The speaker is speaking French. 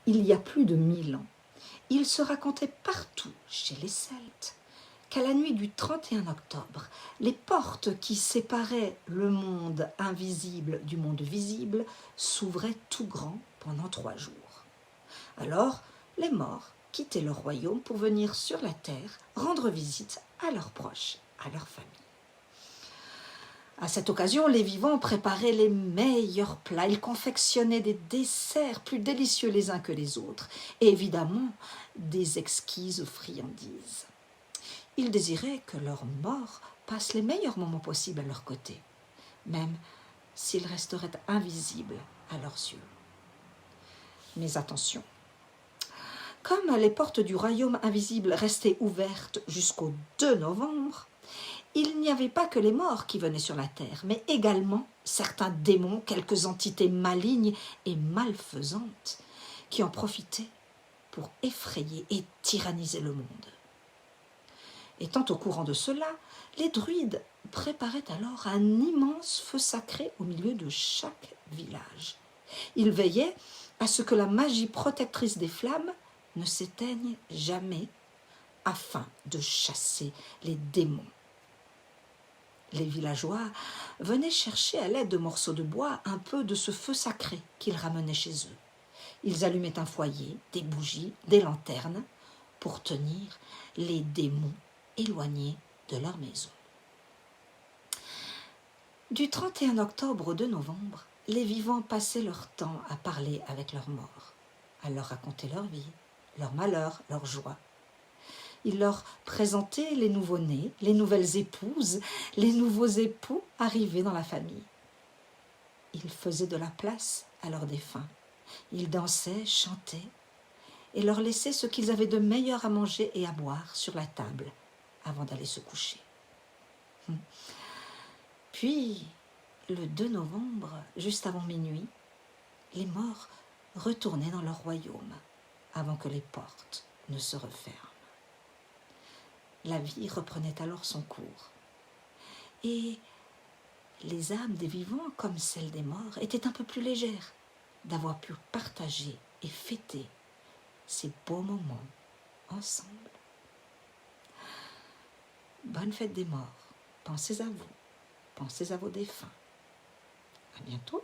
il y a plus de 1000 ans, il se racontait partout chez les Celtes qu'à la nuit du 31 octobre, les portes qui séparaient le monde invisible du monde visible s'ouvraient tout grand pendant 3 jours. Alors, les morts quittaient leur royaume pour venir sur la terre rendre visite à leurs proches, à leur famille. À cette occasion, les vivants préparaient les meilleurs plats. Ils confectionnaient des desserts plus délicieux les uns que les autres et évidemment des exquises friandises. Ils désiraient que leurs morts passent les meilleurs moments possibles à leur côté, même s'ils resteraient invisibles à leurs yeux. Mais attention, comme les portes du royaume invisible restaient ouvertes jusqu'au 2 novembre, il n'y avait pas que les morts qui venaient sur la terre, mais également certains démons, quelques entités malignes et malfaisantes qui en profitaient pour effrayer et tyranniser le monde. Étant au courant de cela, les druides préparaient alors un immense feu sacré au milieu de chaque village. Ils veillaient à ce que la magie protectrice des flammes ne s'éteigne jamais afin de chasser les démons. Les villageois venaient chercher à l'aide de morceaux de bois un peu de ce feu sacré qu'ils ramenaient chez eux. Ils allumaient un foyer, des bougies, des lanternes pour tenir les démons éloignés de leur maison. Du 31 octobre au 2 novembre, les vivants passaient leur temps à parler avec leurs morts, à leur raconter leur vie, leurs malheurs, leurs joies. Ils leur présentaient les nouveau-nés, les nouvelles épouses, les nouveaux époux arrivés dans la famille. Ils faisaient de la place à leurs défunts. Ils dansaient, chantaient et leur laissaient ce qu'ils avaient de meilleur à manger et à boire sur la table avant d'aller se coucher. Puis, le 2 novembre, juste avant minuit, les morts retournaient dans leur royaume avant que les portes ne se referment. La vie reprenait alors son cours. Et les âmes des vivants, comme celles des morts, étaient un peu plus légères d'avoir pu partager et fêter ces beaux moments ensemble. Bonne fête des morts. Pensez à vous. Pensez à vos défunts. À bientôt.